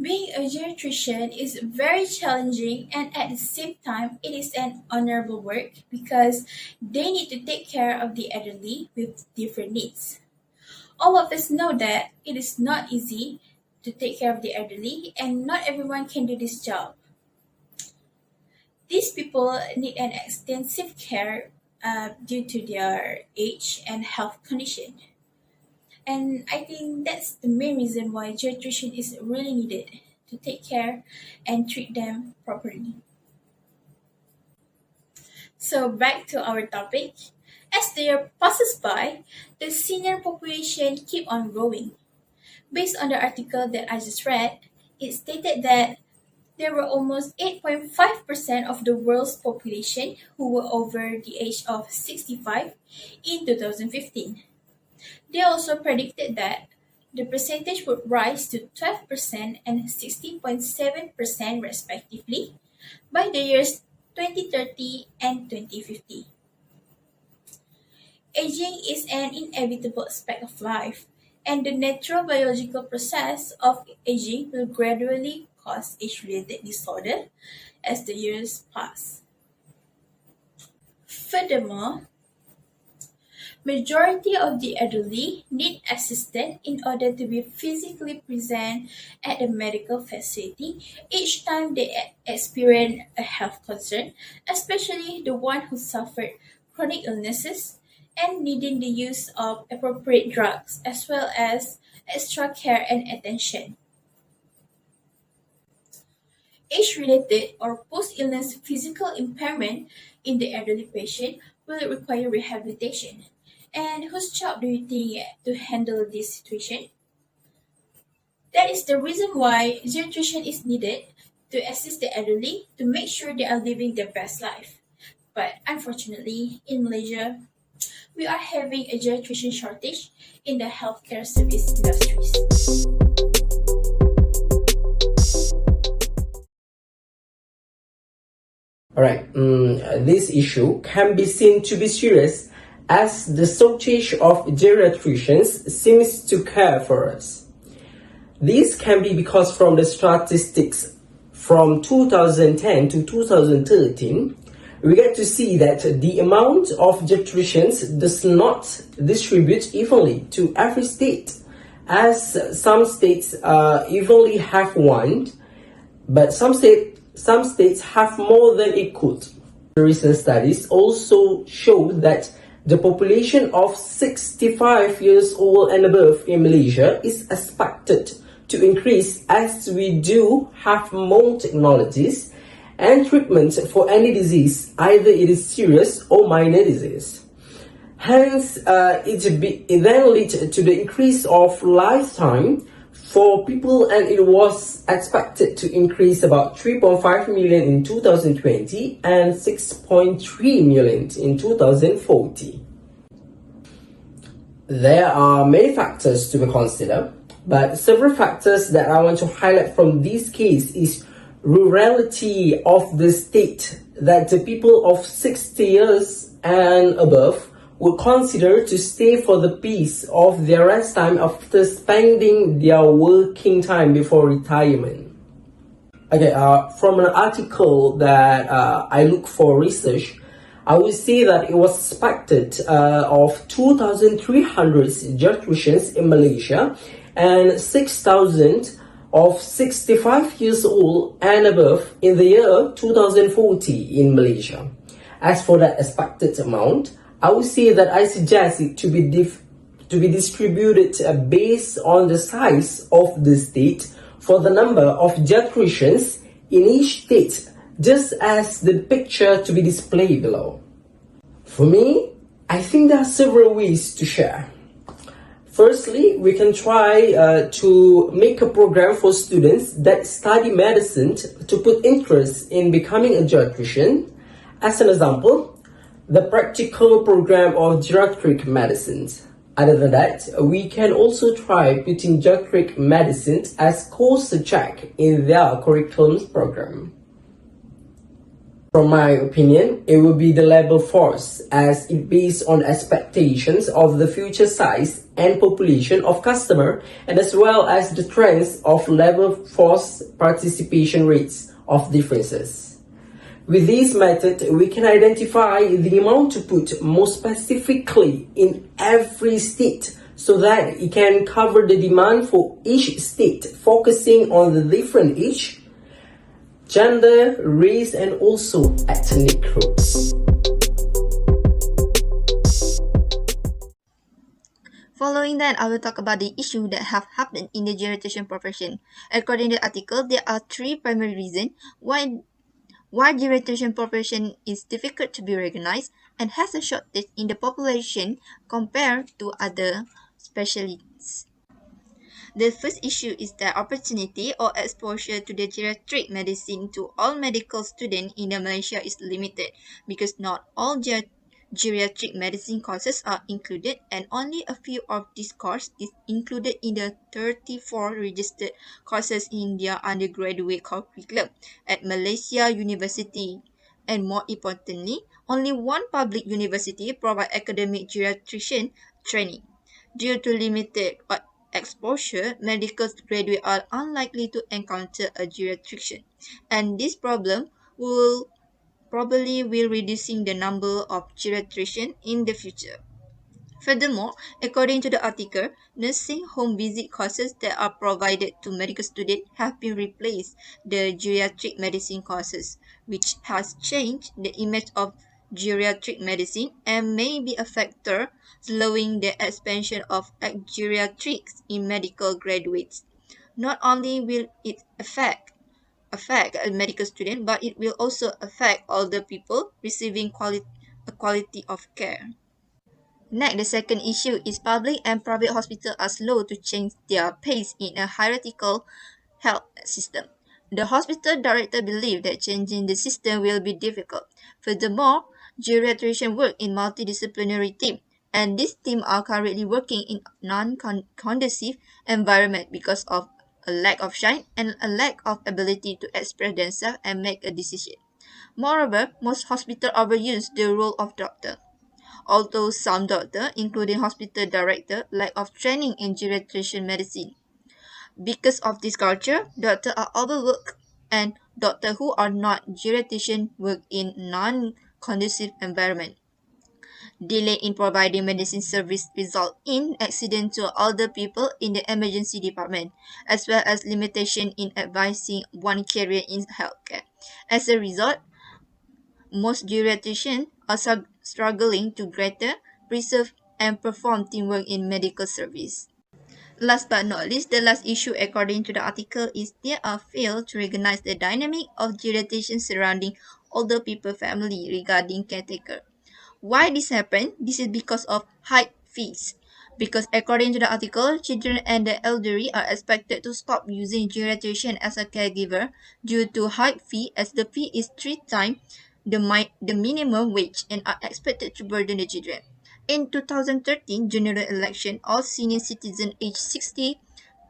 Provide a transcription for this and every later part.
Being a geriatrician is very challenging, and at the same time, it is an honorable work because they need to take care of the elderly with different needs. All of us know that it is not easy to take care of the elderly, and not everyone can do this job. These people need an extensive care due to their age and health condition. And I think that's the main reason why geriatrician is really needed to take care and treat them properly. So back to our topic. As the year passes by, the senior population keep on growing. Based on the article that I just read, it stated that there were almost 8.5% of the world's population who were over the age of 65 in 2015. They also predicted that the percentage would rise to 12% and 16.7% respectively by the years 2030 and 2050. Aging is an inevitable aspect of life, and the natural biological process of aging will gradually cause age-related disorder as the years pass. Furthermore, majority of the elderly need assistance in order to be physically present at the medical facility each time they experience a health concern, especially the one who suffered chronic illnesses and needing the use of appropriate drugs as well as extra care and attention. Age-related or post-illness physical impairment in the elderly patient will require rehabilitation. And whose job do you think to handle this situation? That is the reason why geriatrician is needed to assist the elderly to make sure they are living their best life. But unfortunately, in Malaysia, we are having a geriatrician shortage in the healthcare service industries. Alright, this issue can be seen to be serious as the shortage of geriatricians seems to care for us. This can be because from the statistics from 2010 to 2013, we get to see that the amount of geriatricians does not distribute evenly to every state, as some states evenly have one, but some states have more than it could. Recent studies also show that the population of 65 years old and above in Malaysia is expected to increase as we do have more technologies and treatment for any disease, either it is serious or minor disease. Hence, it then leads to the increase of lifetime for people, and it was expected to increase about 3.5 million in 2020 and 6.3 million in 2040. There are many factors to be considered, but several factors that I want to highlight from this case is rurality of the state, that the people of 60 years and above would consider to stay for the peace of their rest time after spending their working time before retirement. Okay, from an article that I look for research, I would say that it was expected of 2,300 geriatricians in Malaysia and 6,000 of 65 years old and above in the year 2040 in Malaysia. As for that expected amount, I would say that I suggest it to be distributed based on the size of the state for the number of geriatricians in each state, just as the picture to be displayed below. For me, I think there are several ways to share. Firstly, we can try to make a program for students that study medicine to put interest in becoming a geriatrician. As an example, the practical program of geriatric medicines. Other than that, we can also try putting geriatric medicines as course subject in their curriculum program. From my opinion, it will be the labor force as it based on expectations of the future size and population of customer and as well as the trends of labor force participation rates of differences. With this method, we can identify the amount to put more specifically in every state so that it can cover the demand for each state, focusing on the different age, gender, race, and also ethnic groups. Following that, I will talk about the issue that have happened in the geriatrician profession. According to the article, there are three primary reasons why geriatrician profession is difficult to be recognized and has a shortage in the population compared to other specialties. The first issue is that opportunity or exposure to the geriatric medicine to all medical students in Malaysia is limited because not all geriatric medicine courses are included and only a few of these courses is included in the 34 registered courses in their undergraduate curriculum at Malaysia University. And more importantly, only one public university provides academic geriatrician training. Due to limited exposure, medical graduates are unlikely to encounter a geriatrician, and this problem will reducing the number of geriatricians in the future. Furthermore, according to the article, nursing home visit courses that are provided to medical students have been replaced the geriatric medicine courses, which has changed the image of geriatric medicine and may be a factor slowing the expansion of geriatrics in medical graduates. Not only will it affect a medical student, but it will also affect older people receiving quality of care. Next, the second issue is public and private hospitals are slow to change their pace in a hierarchical health system. The hospital director believes that changing the system will be difficult. Furthermore, geriatricians work in multidisciplinary team, and these teams are currently working in non-conducive environment because of a lack of shine and a lack of ability to express themselves and make a decision. Moreover, most hospitals overuse the role of doctor. Although some doctors, including hospital director, lack of training in geriatrician medicine. Because of this culture, doctors are overworked and doctors who are not geriatrician work in non-conducive environment. Delay in providing medicine service result in accident to older people in the emergency department, as well as limitation in advising one career in healthcare. As a result, most geriatricians are struggling to greater, preserve, and perform teamwork in medical service. Last but not least, the last issue according to the article is there are failed to recognize the dynamic of geriatricians surrounding older people family regarding caretaker. Why this happened? This is because of high fees. Because according to the article, children and the elderly are expected to stop using geriatrician as a caregiver due to high fee as the fee is 3 times the minimum wage and are expected to burden the children. In 2013 general election, all senior citizens aged 60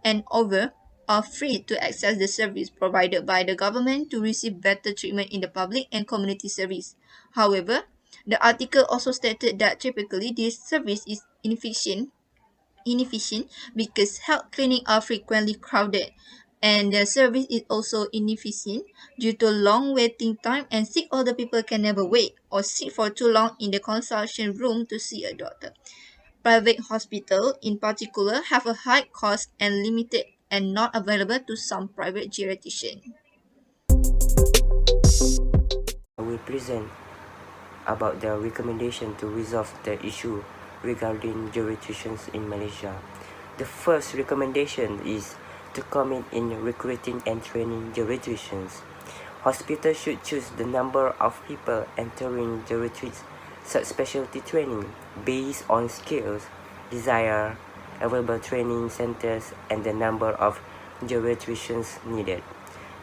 and over are free to access the service provided by the government to receive better treatment in the public and community service. However, the article also stated that typically this service is inefficient because health clinics are frequently crowded and the service is also inefficient due to long waiting time and sick older people can never wait or sit for too long in the consultation room to see a doctor. Private hospitals in particular have a high cost and limited and not available to some private geriatricians. I will present about the recommendation to resolve the issue regarding geriatricians in Malaysia. The first recommendation is to commit in recruiting and training geriatricians. Hospitals should choose the number of people entering geriatric subspecialty training based on skills, desire, available training centers, and the number of geriatricians needed.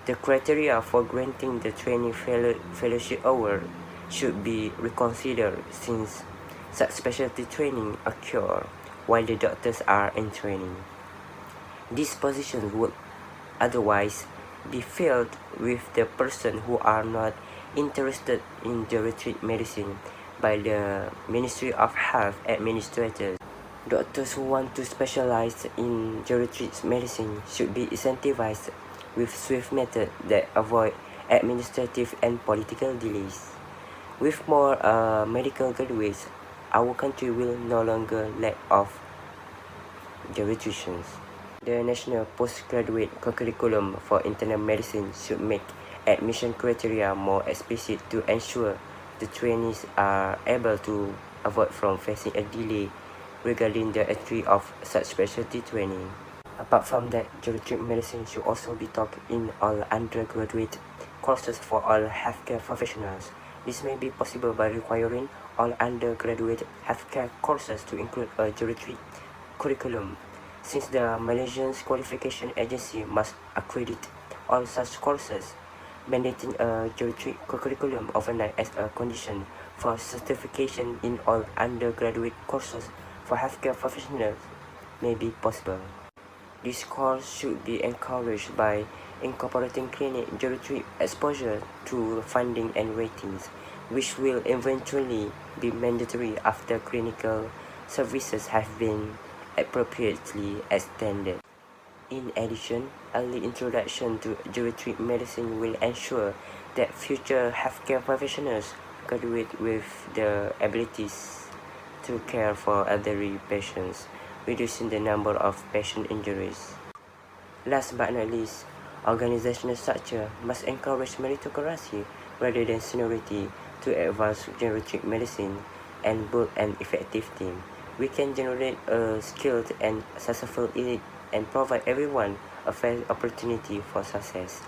The criteria for granting the training fellowship award should be reconsidered since such specialty training occur while the doctors are in training. These positions would otherwise be filled with the person who are not interested in geriatric medicine by the Ministry of Health administrators. Doctors who want to specialize in geriatric medicine should be incentivized with swift methods that avoid administrative and political delays. With more medical graduates, our country will no longer lack of geriatricians. The National Postgraduate Curriculum for Internal Medicine should make admission criteria more explicit to ensure the trainees are able to avoid from facing a delay regarding the entry of such specialty training. Apart from that, geriatric medicine should also be taught in all undergraduate courses for all healthcare professionals. This may be possible by requiring all undergraduate healthcare courses to include a geriatric curriculum, since the Malaysian Qualification Agency must accredit all such courses. Mandating a geriatric curriculum overnight as a condition for certification in all undergraduate courses for healthcare professionals may be possible. This course should be encouraged by incorporating clinic geriatric exposure through funding and ratings, which will eventually be mandatory after clinical services have been appropriately extended. In addition, early introduction to geriatric medicine will ensure that future healthcare professionals graduate with the abilities to care for elderly patients, reducing the number of patient injuries. Last but not least, organizational structure must encourage meritocracy rather than seniority to advance geriatric medicine and build an effective team. We can generate a skilled and successful elite and provide everyone a fair opportunity for success.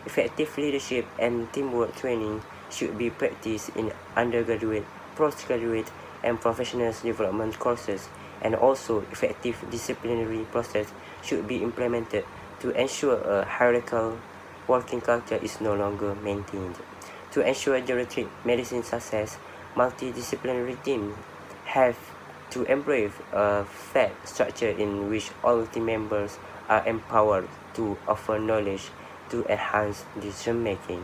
Effective leadership and teamwork training should be practiced in undergraduate, postgraduate, and professional development courses, and also effective disciplinary process should be implemented to ensure a hierarchical working culture is no longer maintained. To ensure geriatric medicine success, multidisciplinary teams have to embrace a flat structure in which all team members are empowered to offer knowledge to enhance decision making.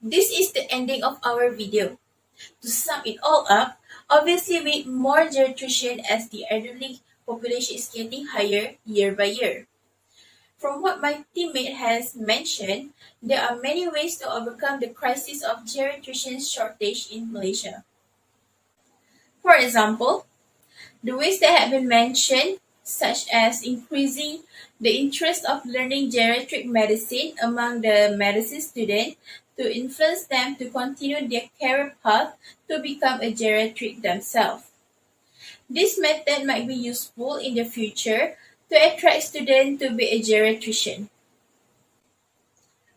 This is the ending of our video. To sum it all up, obviously we need more geriatrician as the elderly population is getting higher year by year. From what my teammate has mentioned, there are many ways to overcome the crisis of geriatrician shortage in Malaysia. For example, the ways that have been mentioned, such as increasing the interest of learning geriatric medicine among the medicine students to influence them to continue their career path to become a geriatric themselves. This method might be useful in the future to attract students to be a geriatrician.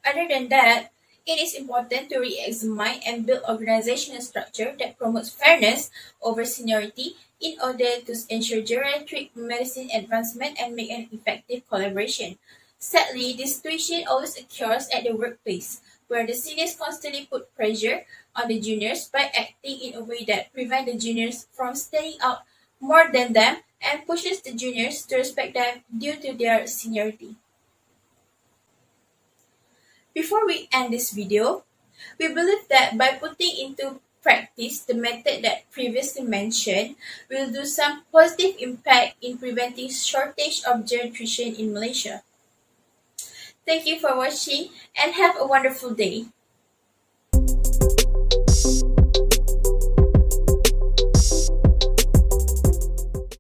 Other than that, it is important to re-examine and build organizational structure that promotes fairness over seniority in order to ensure geriatric medicine advancement and make an effective collaboration. Sadly, this situation always occurs at the workplace, where the seniors constantly put pressure on the juniors by acting in a way that prevents the juniors from standing out more than them and pushes the juniors to respect them due to their seniority. Before we end this video, we believe that by putting into practice the method that previously mentioned will do some positive impact in preventing shortage of geriatrician in Malaysia. Thank you for watching and have a wonderful day.